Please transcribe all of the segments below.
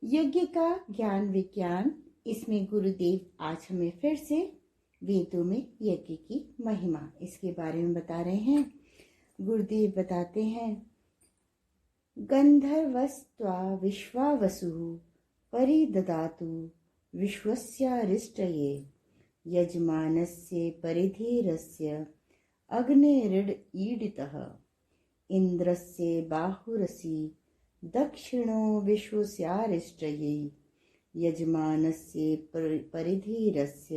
यज्ञ का ज्ञान विज्ञान। इसमें गुरुदेव आज हमें फिर से वेदों में यज्ञ की महिमा इसके बारे में बता रहे हैं। गुरुदेव बताते हैं, गंधर्वस्त्वा विश्वावसुः परिददातु विश्वस्यारिष्टये यजमानस्य परिधीरस्य अग्निरीडितः इंद्रस्य बाहुरसि दक्षिणो विश्वस्यारिष्टये यजमानस्य परिधीरस्य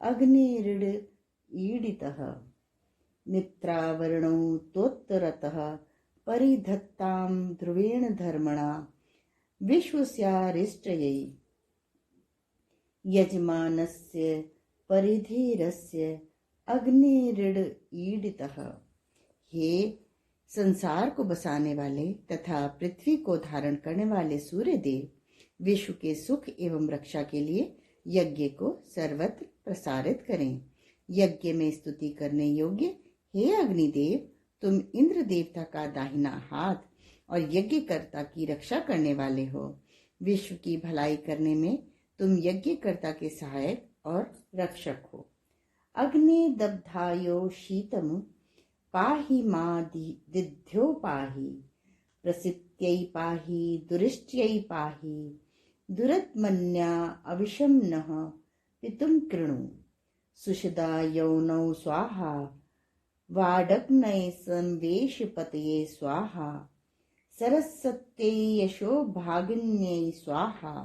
अग्निरीडितः मित्रावरणो तोत्तरतः परिधत्तां ध्रुवेण धर्मणा विश्वस्यारिष्टये यजमानस्य परिधीरस्य अग्निरीडितः। हे संसार को बसाने वाले तथा पृथ्वी को धारण करने वाले सूर्य देव, विश्व के सुख एवं रक्षा के लिए यज्ञ को सर्वत्र प्रसारित करें। यज्ञ में स्तुति करने योग्य हे अग्निदेव, तुम इंद्र देवता का दाहिना हाथ और यज्ञकर्ता की रक्षा करने वाले हो। विश्व की भलाई करने में तुम यज्ञकर्ता के सहायक और रक्षक हो। अग्नि दब्धायो शीतम पाहि मा दिध्यो पाहि प्रसित्यै पाहि दुरिष्ट्यै पाहि दुरत्मन्या अविषम नः पितुं कृणु सुषदा यौनौ स्वाहा वाडग्नये संवेशपतये स्वाहा सरस्वत्यै यशो भागिन्यै स्वाहा।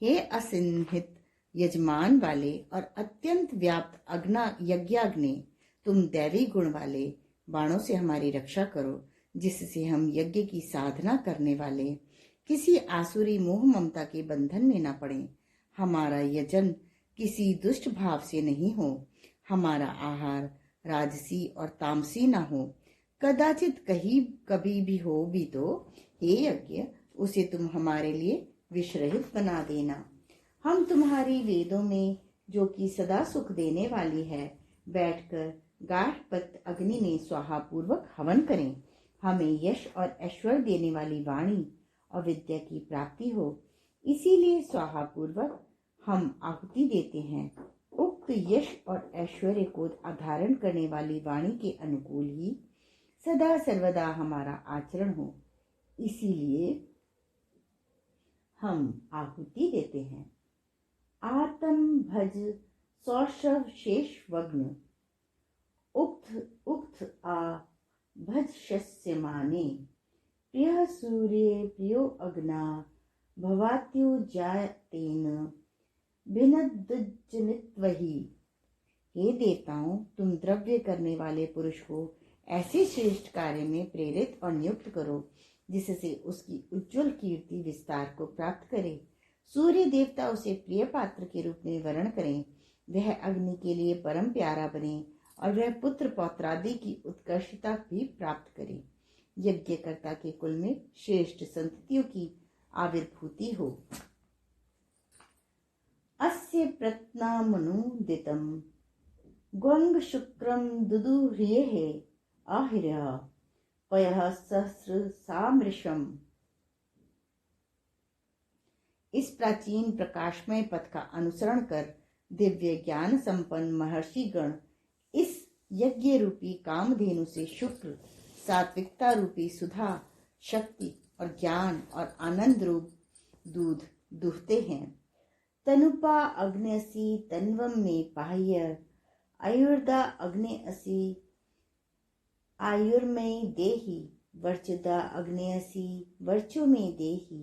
हे असंहित यजमान वाले और अत्यंत व्याप्त यज्ञाग्नि, तुम दैवी गुण वाले बाणों से हमारी रक्षा करो, जिससे हम यज्ञ की साधना करने वाले किसी आसुरी मोह ममता के बंधन में न पड़े। हमारा यजन किसी दुष्ट भाव से नहीं हो, हमारा आहार राजसी और तामसी न हो। कदाचित कभी भी हो भी तो हे यज्ञ, उसे तुम हमारे लिए विषरहित बना देना। हम तुम्हारी वेदों में, जो कि सदा सुख देने वाली है, बैठकर गाढ़पत अग्नि में स्वाहा पूर्वक हवन करें। हमें यश और ऐश्वर्य देने वाली वाणी और विद्या की प्राप्ति हो, इसीलिए स्वाहा पूर्वक हम आहुति देते हैं। उक्त यश और ऐश्वर्य को धारण करने वाली वाणी के अनुकूल ही सदा सर्वदा हमारा आचरण हो, इसीलिए हम आहुति देते हैं। आत्म भज सौषव शेष वग्न उक्त आ भज शस्य माने प्रिय सूर्य प्रियो अग्ना भवात्यो जातेन भिन्नद्विजनित्वहि। हे देवताओं, तुम द्रव्य करने वाले पुरुष को ऐसे श्रेष्ठ कार्य में प्रेरित और नियुक्त करो जिससे उसकी उज्जवल कीर्ति विस्तार को प्राप्त करे। सूर्य देवता उसे प्रिय पात्र के रूप में वर्ण करें, वह अग्नि के लिए परम प्यारा बने और वह पुत्र पौत्रादि की उत्कर्षता भी प्राप्त करे। यज्ञकर्ता के कुल में श्रेष्ठ संततियों की आविर्भूति हो। अस्य प्रत्नामनुदितं ग्वंग शुक्रम दुदुह्रियेः आहिरः पयः सहस्र सामृशम। इस प्राचीन प्रकाशमय पथ का अनुसरण कर दिव्य ज्ञान संपन्न महर्षि गण इस यज्ञ रूपी कामधेनु से शुक्र सात्विकता रूपी सुधा शक्ति और ज्ञान और आनंद रूप दूध दुहते हैं। तनुपा अग्नेसी तन्वम में पाह्य आयुर्दा अग्नेसी आयुर्मय देहि वर्चदा अग्नेसी वर्चो में देहि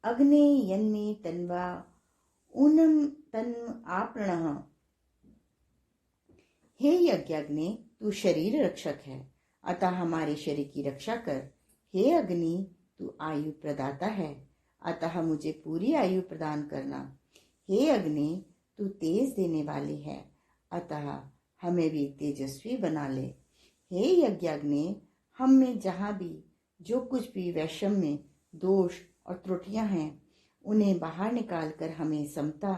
अग्ने यन्मे तन्वा ऊनम तन्म आपणः। हे यज्ञाग्नि, तू शरीर रक्षक है, अतः हमारे शरीर की रक्षा कर। हे अग्नि, तू आयु प्रदाता है, अतः मुझे पूरी आयु प्रदान करना। हे अग्नि, तू तेज देने वाली है, अतः हमें भी तेजस्वी बना ले। हे यज्ञाग्नि, हम में जहाँ भी जो कुछ भी वैषम्य दोष और त्रुटियां हैं, उन्हें बाहर निकालकर हमें समता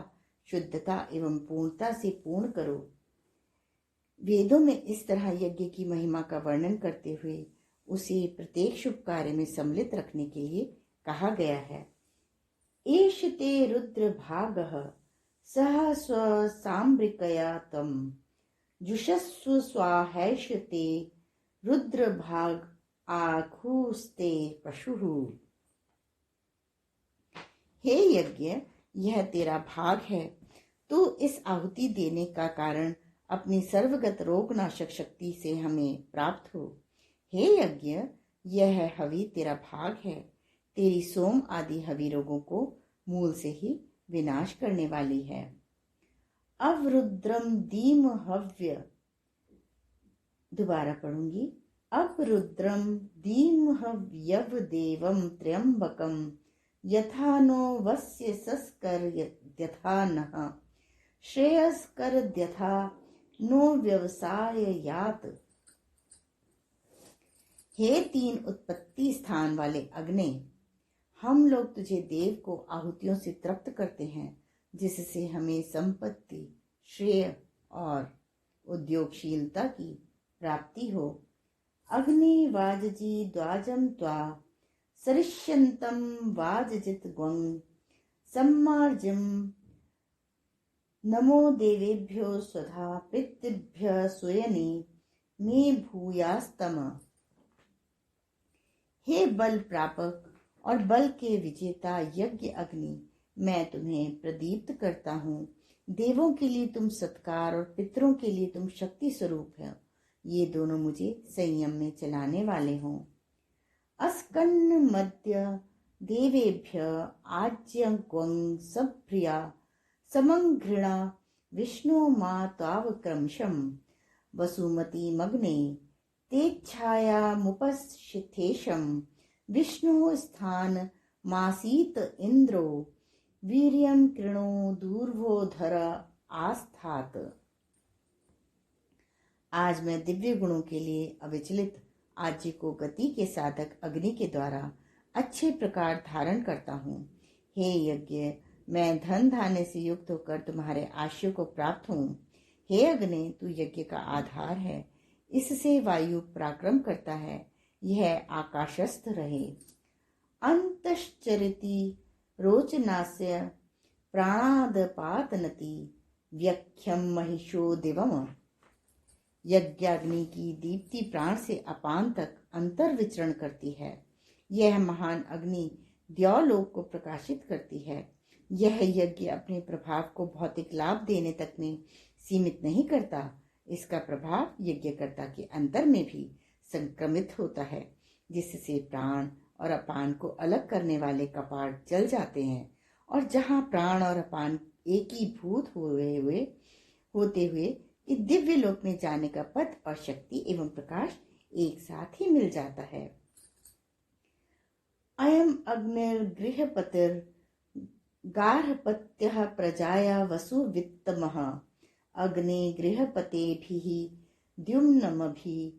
शुद्धता एवं पूर्णता से पूर्ण करो। वेदों में इस तरह यज्ञ की महिमा का वर्णन करते हुए उसे प्रत्येक शुभ कार्य में सम्मिलित रखने के लिए कहा गया है। एष ते रुद्र भागः सह स्वसाम्ब्रिकया तम जुषस्व स्वाहैष ते रुद्र भाग आखुस्ते पशुः। हे यज्ञ, यह तेरा भाग है। तू इस आहुति देने का कारण अपनी सर्वगत रोगनाशक शक्ति से हमें प्राप्त हो। हे यज्ञ, यह हवि तेरा भाग है। तेरी सोम आदि हवि रोगों को मूल से ही विनाश करने वाली है। अवरुद्रम दीम हव्य, दोबारा पढ़ूंगी। अवरुद्रम दीम हव्यव देवम त्र्यंबकम यथा नो वस्य सस्कर यथा नः श्रेयस्कर यथा नो व्यवसाय यात। हे तीन उत्पत्ति स्थान वाले अग्नि, हम लोग तुझे देव को आहुतियों से तृप्त करते हैं, जिससे हमें संपत्ति, श्रेय और उद्योगशीलता की प्राप्ति हो। अग्नि वाजजी द्वाजम त्वा सरिष्यंतम वाजजित ग्वं सम्मार्जम नमो देवेभ्यो स्वधा पितृभ्य सुयने मे भूयास्तम। हे बल प्रापक और बल के विजेता यज्ञ अग्नि, मैं तुम्हें प्रदीप्त करता हूँ। देवों के लिए तुम सत्कार और पितरों के लिए तुम शक्ति स्वरूप है। ये दोनों मुझे संयम में चलाने वाले हों। अस्कन्न मध्य देवेभ्य आज्यं ग्वं सप्रिया समंघृणा विष्णु मा तावक्रमशम वसुमती मग्ने तेच्छाया मुपस्थितेशम विष्णु स्थान मासीत इंद्रो वीर्यं कृणो दूर्वोधर आस्थात। आज मैं दिव्य गुणों के लिए अविचलित आज्य को गति के साधक अग्नि के द्वारा अच्छे प्रकार धारण करता हूँ। हे यज्ञ, मैं धन धान्य से युक्त होकर तुम्हारे आशय को प्राप्त हूँ। हे अग्नि, तू यज्ञ का आधार है। इससे वायु पराक्रम करता है, यह आकाशस्थ रहे। अंतश्चरति रोचनास्य प्राणादपातनति व्यख्यम महिषो दिवम। यज्ञाग्नि की दीप्ति प्राण से अपान तक अंतर विचरण करती है। यह महान अग्नि द्यौलोक को प्रकाशित करती है। यह यज्ञ अपने प्रभाव को भौतिक लाभ देने तक में सीमित नहीं करता। इसका प्रभाव यज्ञकर्ता के अंतर में भी संक्रमित होता है, जिससे प्राण और अपान को अलग करने वाले कपाट जल जाते हैं, और जहाँ प्राण और अपान एकीभूत होते हुए इस दिव्य लोक में जाने का पथ और शक्ति एवं प्रकाश एक साथ ही मिल जाता है। अयम अग्निर्गृहपतिर गार्हपत्यः प्रजाया वसुवित्तमः अग्नि गृहपतेभिः द्युम्नमभिः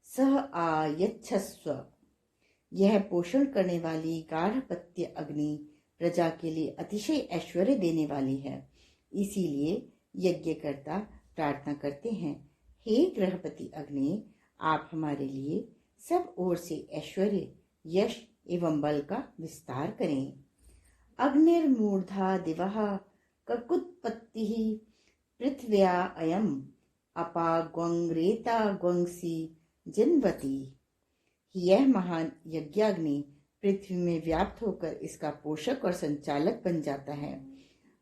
सह आयच्छस्व। यह पोषण करने वाली गार्हपत्य अग्नि प्रजा के लिए अतिशय ऐश्वर्य देने वाली है। इसीलिए यज्ञकर्ता प्रार्थना करते हैं, हे गृहपति अग्नि, आप हमारे लिए सब ओर से ऐश्वर्य, यश एवं बल का विस्तार करें। अग्निर्मूर्धा दिवः ककुत्पत्तिः पृथ्व्या अयम् अपा ग्वं रेता ग्वंसी जिन्वती। यह महान यज्ञाग्नि पृथ्वी में व्याप्त होकर इसका पोषक और संचालक बन जाता है।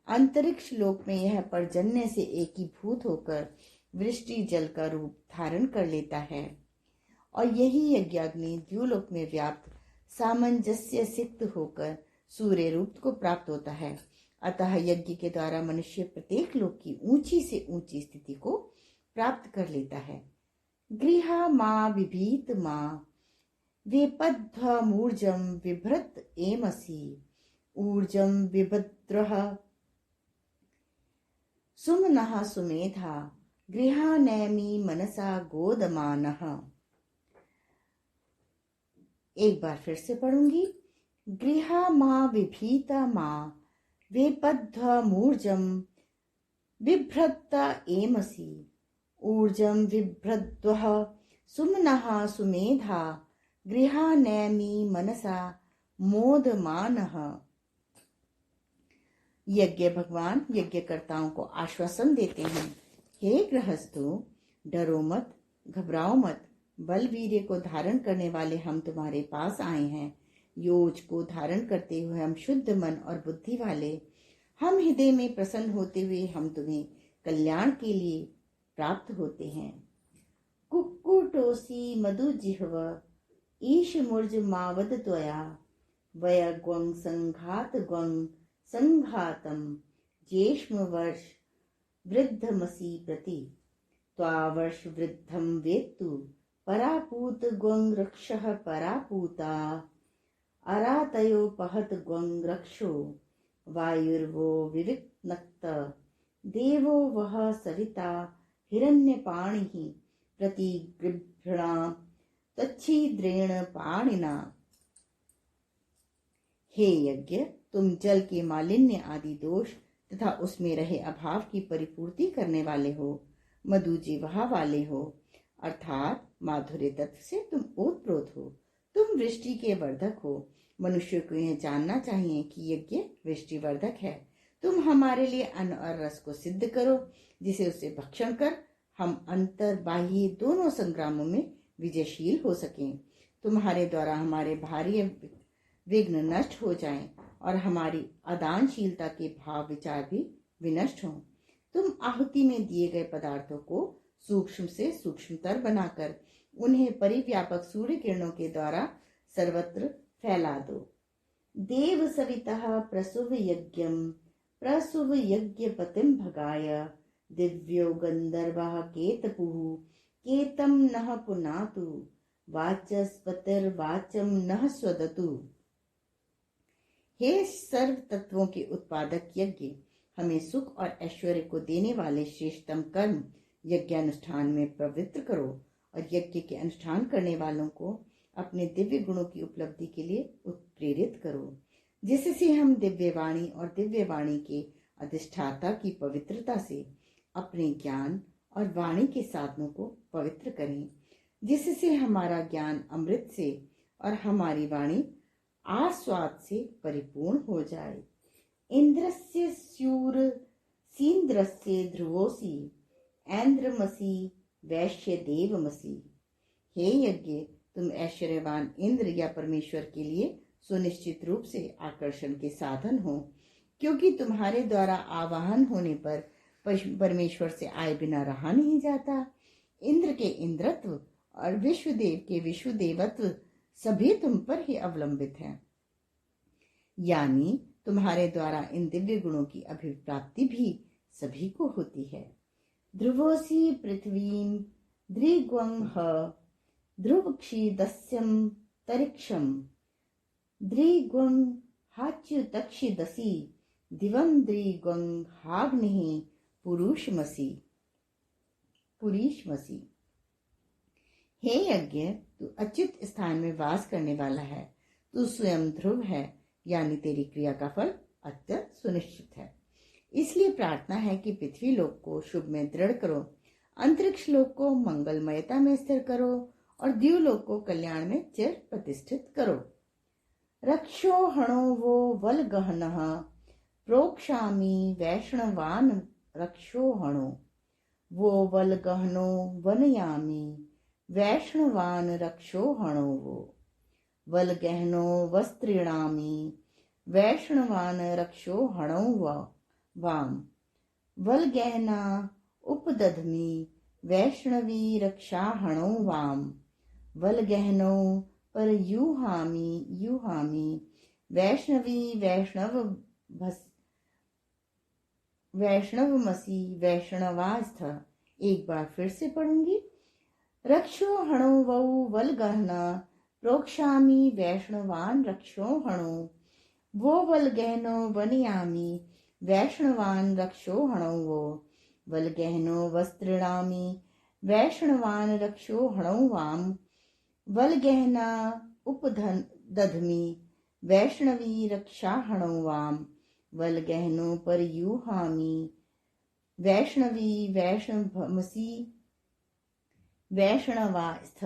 अंतरिक्ष लोक में यह पर्जन्य से एकीभूत होकर वृष्टि जल का रूप धारण कर लेता है, और यही यज्ञाग्नि द्युलोक में व्याप्त सामंजस्य सिक्त होकर सूर्य रूप को प्राप्त होता है। अतः यज्ञ के द्वारा मनुष्य प्रत्येक लोक की ऊंची से ऊंची स्थिति को प्राप्त कर लेता है। गृहा मा विभीत मा वेपध्वमूर्जम बिभ्रत एमसी ऊर्जम बिभद्रः सुमनः सुमेधा गृहानैमि मनसा गोदमानः। एक बार फिर से पढ़ूंगी। गृहा मा विभीता मा वेपध्वमूर्जम बिभ्रत एमसी ऊर्जम बिभ्रद्वः सुमनः सुमेधा गृहानैमि मनसा मोदमानः। यज्ञ भगवान यज्ञकर्ताओं को आश्वासन देते हैं, हे गृहस्थों, डरो मत, घबराओ मत। बलवीर्य को धारण करने वाले हम तुम्हारे पास आए हैं। योज को धारण करते हुए हम शुद्ध मन और बुद्धि वाले, हम हृदय में प्रसन्न होते हुए हम तुम्हें कल्याण के लिए प्राप्त होते हैं। कुक्कुटोसी मधुजिह्व ईश मूर्ज मावद त्वया वय ग्वं संघात ग्वं संघातम ज्येष्म वर्ष वृद्धमसी प्रति त्वावर्ष वृद्धम वेत्तु परापूत ग्वं रक्षः परापूता अरातयो पहत ग्वं रक्षो वायुर्वो विविक्नक्त देवो वह सविता हिरण्यपाणिः प्रतिगृभ्रणा तच्छिद्रेण पाणिना। हे यज्ञ, तुम जल के मालिन्य आदि दोष तथा उसमें रहे अभाव की परिपूर्ति करने वाले हो, मधुजिह्वा वाले हो, अर्थात माधुर्य तत्व से तुम ओतप्रोत हो। तुम वृष्टि के वर्धक हो। मनुष्य को यह जानना चाहिए कि यज्ञ वृष्टि वर्धक है। तुम हमारे लिए अन्न और रस को सिद्ध करो, जिसे उसे भक्षण कर हम अंतर बाह्य दोनों संग्रामों में विजयशील हो सकें। तुम्हारे द्वारा हमारे भारी विघ्न नष्ट हो जाएं और हमारी अदानशीलता के भाव विचार भी विनष्ट हों। तुम आहुति में दिए गए पदार्थों को सूक्ष्म से सूक्ष्मतर बनाकर उन्हें परिव्यापक सूर्य किरणों के द्वारा सर्वत्र फैला दो। देव सवितः प्रसुव यज्ञम प्रसुव यज्ञपतिम भगाय दिव्यो गंधर्वः केतपुः केतम नः पुनातु वाचस्पतिर्वाचम नः स्वदतु। हे सर्व तत्वों के उत्पादक यज्ञ, हमें सुख और ऐश्वर्य को देने वाले श्रेष्ठतम कर्म यज्ञानुष्ठान में पवित्र करो और यज्ञ के अनुष्ठान करने वालों को अपने दिव्य गुणों की उपलब्धि के लिए उत्प्रेरित करो, जिससे हम दिव्य वाणी और दिव्य वाणी के अधिष्ठाता की पवित्रता से अपने ज्ञान और वाणी के साधनों को पवित्र करें, जिससे हमारा ज्ञान अमृत से और हमारी वाणी आस्वाद से परिपूर्ण हो जाए। इंद्रस्य स्यूर सीन्द्रस्य ध्रुवोसी ऐन्द्रमसी वैश्य देवमसी। हे यज्ञ, तुम ऐश्वर्यवान इंद्र या परमेश्वर के लिए सुनिश्चित रूप से आकर्षण के साधन हो, क्योंकि तुम्हारे द्वारा आवाहन होने पर परमेश्वर से आए बिना रहा नहीं जाता। इंद्र के इंद्रत्व और विश्वदेव के विश्वदेवत्व सभी तुम पर ही अवलंबित हैं, यानी तुम्हारे द्वारा इन दिव्य गुणों की अभिप्राप्ति भी सभी को होती है। ध्रुवोसी पृथ्वीं द्रिग्वं ध्रुवक्षिदस्यं तरिक्षं द्रिग्वं हाच्युतक्षिदसि दिवं द्रिग्वं हाग्निः पुरुषमसि। हे यज्ञ, तू अच्युत स्थान में वास करने वाला है। तू स्वयं ध्रुव है, यानी तेरी क्रिया का फल अत्यंत सुनिश्चित है। इसलिए प्रार्थना है कि पृथ्वी लोक को शुभ में दृढ़ करो, अंतरिक्ष लोक को मंगलमयता में स्थिर करो और द्युलोक को कल्याण में चिर प्रतिष्ठित करो। रक्षो हणो वो वल गहनः प्रोक्षामि वैष्णवान रक्षो हणो वो वल गहनो वनयामि वैष्णवान रक्षो हणो वो वल गहनो वस्त्रीणामि वैष्णवान रक्षो हणो वाम वल गहना उपदधमि वैष्णवी रक्षा हणो वाम वल गहनो पर युहामि वैष्णवी वैष्णवमसी वैष्णवास्थ। एक बार फिर से पढ़ूंगी। रक्षो हणो वौ वल गहना प्रोक्षामि वैष्णवान रक्षो हणो वो वल गहनो वनयामि वैष्णवान रक्षो हणो वो वल गहनो वस्त्रीणामि वैष्णवान रक्षो हणो वाम वल गहना उपदधमि वैष्णवी रक्षा हणो वाम वल गहनो परयूहामि वैष्णवी वैष्णवमसी वैष्णवास्थ।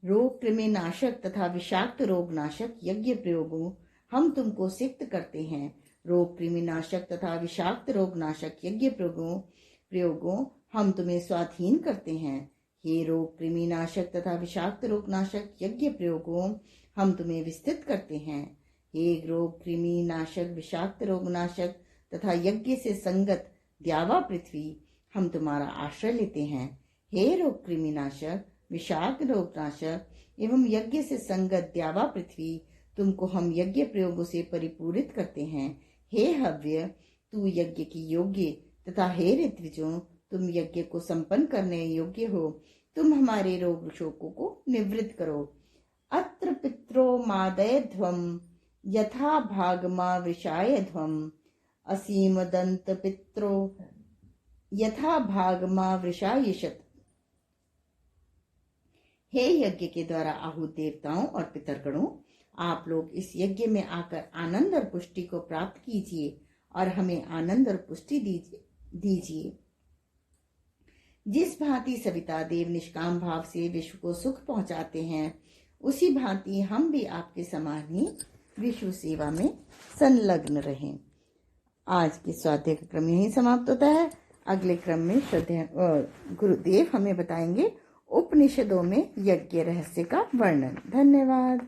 रोग कृमिनाशक तथा विषाक्त रोगनाशक यज्ञ प्रयोगों हम तुमको सिक्त करते हैं। रोग कृमिनाशक तथा विषाक्त रोगनाशक यज्ञ प्रयोगों हम तुम्हें स्वाधीन करते हैं। हे रोग कृमिनाशक तथा विषाक्त रोगनाशक यज्ञ प्रयोगों हम तुम्हें विस्तृत करते हैं। हे रोग कृमिनाशक विषाक्त रोगनाशक तथा यज्ञ से संगत द्यावा पृथ्वी हम तुम्हारा आश्रय लेते हैं। हे रोग कृमिनाशक विषाक्त रोगनाशक एवं यज्ञ से संगत द्यावा पृथ्वी तुमको हम यज्ञ प्रयोगों से परिपूरित करते हैं। हे हव्य तू यज्ञ की योग्य तथा हे ऋत्विजों तुम यज्ञ को संपन्न करने योग्य हो। तुम हमारे रोग शोकों को निवृत्त करो। अत्र पित्रो मादयध्वम यथा भागमा वृषाय ध्वम असीम दंत पित्रो यथा भागमा वृषायिषत। हे यज्ञ के द्वारा आहूत देवताओं और पितरगणों, आप लोग इस यज्ञ में आकर आनंद और पुष्टि को प्राप्त कीजिए और हमें आनंद और पुष्टि दीजिए। जिस भांति सविता देव निष्काम भाव से विश्व को सुख पहुंचाते हैं, उसी भांति हम भी आपके समान ही विश्व सेवा में संलग्न रहें। आज के स्वाध्याय का क्रम यही समाप्त होता है। अगले क्रम में गुरुदेव हमें बताएंगे उपनिषदों में यज्ञ रहस्य का वर्णन। धन्यवाद।